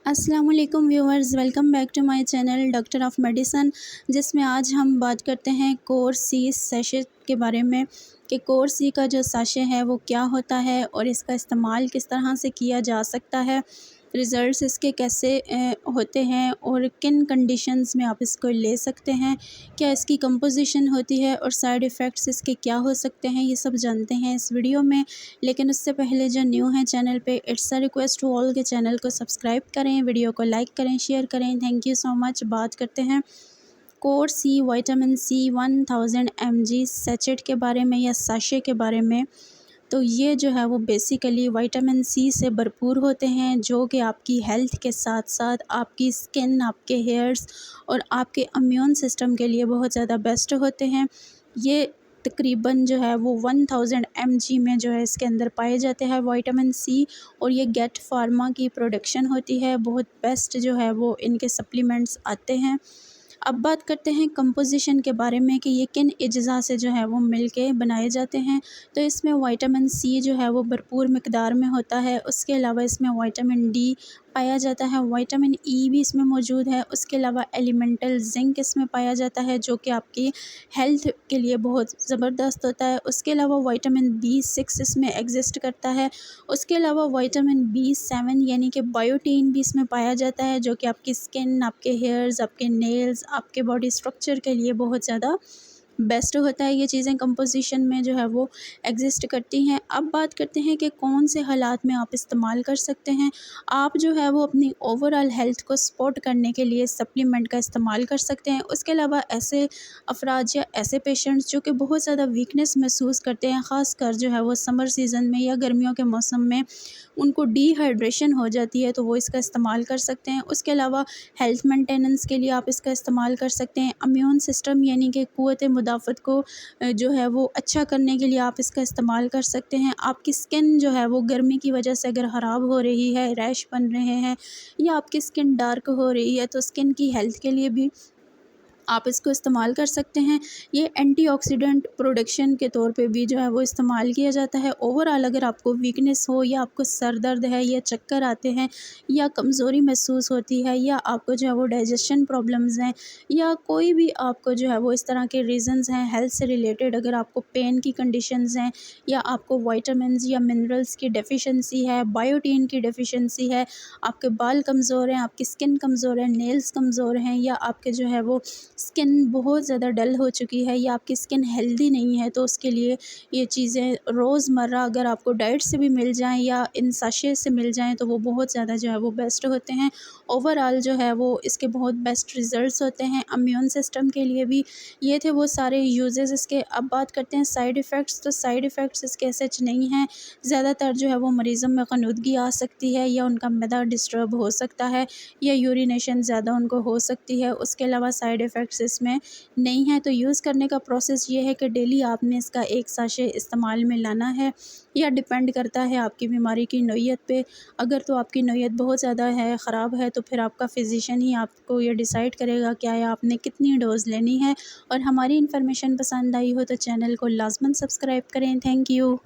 अस्सलाम वालेकुम viewers, welcome back to my channel doctor of medicine. जिसमें आज हम बात करते हैं कोर सी सैशे के बारे में कि कोर सी का जो सैशे है वो क्या होता है और इसका इस्तेमाल किस तरह से किया जा सकता है, रिज़ल्ट्स इसके कैसे होते हैं और किन कंडीशंस में आप इसको ले सकते हैं, क्या इसकी कंपोजिशन होती है और साइड इफ़ेक्ट्स इसके क्या हो सकते हैं, ये सब जानते हैं इस वीडियो में। लेकिन उससे पहले जो न्यू है चैनल पे, it's a request to all के चैनल को सब्सक्राइब करें, वीडियो को लाइक करें, शेयर करें। Thank you so much. बात करते हैं core C vitamin C 1000 mg sachet के बारे में या साशे के बारे में। तो ये जो है वो बेसिकली विटामिन सी से भरपूर होते हैं, जो कि आपकी हेल्थ के साथ साथ आपकी स्किन, आपके हेयर्स और आपके इम्यून सिस्टम के लिए बहुत ज़्यादा बेस्ट होते हैं। ये तकरीबन जो है वो 1000 mg में जो है इसके अंदर पाए जाते हैं विटामिन सी, और ये गेट फार्मा की प्रोडक्शन होती है। बहुत बेस्ट जो है वो इनके सप्लीमेंट्स आते हैं। अब बात करते हैं कंपोजिशन के बारे में कि ये किन अज्जा से जो है वो मिलके बनाए जाते हैं। तो इसमें विटामिन सी जो है वो भरपूर मिकदार में होता है। उसके अलावा इसमें विटामिन डी पाया जाता है, विटामिन ई भी इसमें मौजूद है। उसके अलावा एलिमेंटल जिंक इसमें पाया जाता है, जो कि आपकी हेल्थ के लिए बहुत ज़बरदस्त होता है। उसके अलावा विटामिन B6 इसमें एग्जिस्ट करता है। उसके अलावा विटामिन B7 यानी कि बायोटीन भी इसमें पाया जाता है, जो कि आपकी स्किन, आपके हेयर्स, आपके नेल्स, आपके बॉडी स्ट्रक्चर के लिए बहुत ज़्यादा बेस्ट होता है। ये चीज़ें कंपोजिशन में जो है वो एग्जिस्ट करती हैं। अब बात करते हैं कि कौन से हालात में आप इस्तेमाल कर सकते हैं। आप जो है वो अपनी ओवरऑल हेल्थ को सपोर्ट करने के लिए सप्लीमेंट का इस्तेमाल कर सकते हैं। उसके अलावा ऐसे अफराद या ऐसे पेशेंट्स जो कि बहुत ज़्यादा वीकनेस महसूस करते हैं, ख़ास कर जो है वो समर सीज़न में या गर्मियों के मौसम में उनको डिहाइड्रेशन हो जाती है, तो वो इसका इस्तेमाल कर सकते हैं। उसके अलावा हेल्थ मेंटेनेंस के लिए आप इसका इस्तेमाल कर सकते हैं। इम्यून सिस्टम यानी कि क़ुव्वत मुदाफ़त को जो है वो अच्छा करने के लिए आप इसका इस्तेमाल कर सकते हैं। आपकी स्किन जो है वो गर्मी की वजह से अगर ख़राब हो रही है, रैश बन रहे हैं या आपकी स्किन डार्क हो रही है, तो स्किन की हेल्थ के लिए भी आप इसको इस्तेमाल कर सकते हैं। ये एंटीऑक्सीडेंट प्रोडक्शन के तौर पे भी जो है वो इस्तेमाल किया जाता है। ओवरऑल अगर आपको वीकनेस हो या आपको सर दर्द है या चक्कर आते हैं या कमज़ोरी महसूस होती है या आपको जो है वो डाइजेशन प्रॉब्लम्स हैं या कोई भी आपको जो है वो इस तरह के रीज़न्स हैं हेल्थ से रिलेटेड, अगर आपको पेन की कंडीशंस हैं या आपको विटामिन्स या मिनरल्स की डेफिशिएंसी है, बायोटीन की डेफिशिएंसी है, आपके बाल कमज़ोर हैं, आपकी स्किन कमज़ोर है, नेल्स कमज़ोर हैं, या आपके जो है वो स्किन बहुत ज़्यादा डल हो चुकी है या आपकी स्किन हेल्दी नहीं है, तो उसके लिए ये चीज़ें रोज़मर्रा अगर आपको डाइट से भी मिल जाएं या इन साशे से मिल जाएं तो वो बहुत ज़्यादा जो है वो बेस्ट होते हैं। ओवरऑल जो है वो इसके बहुत बेस्ट रिज़ल्ट्स होते हैं। इम्यून सिस्टम के लिए भी ये थे वो सारे यूजेस इसके। अब बात करते हैं साइड इफ़ेक्ट्स। तो साइड इफ़ेक्ट्स इसके सच नहीं हैं। ज़्यादातर जो है वो मरीज़ों में ख़नूदगी आ सकती है या उनका मैदा डिस्टर्ब हो सकता है या यूरिनेशन ज़्यादा उनको हो सकती है। उसके अलावा साइड इफ़ेक्ट्स इसमें नहीं है। तो यूज़ करने का प्रोसेस ये है कि डेली आपने इसका एक साशे इस्तेमाल में लाना है, या डिपेंड करता है आपकी बीमारी की नौइयत पे। अगर तो आपकी नौइयत बहुत ज़्यादा है, ख़राब है, तो फिर आपका फ़िज़िशियन ही आपको ये डिसाइड करेगा क्या है आपने कितनी डोज़ लेनी है। और हमारी इन्फॉर्मेशन पसंद आई हो तो चैनल को लाज़मन सब्सक्राइब करें। Thank you.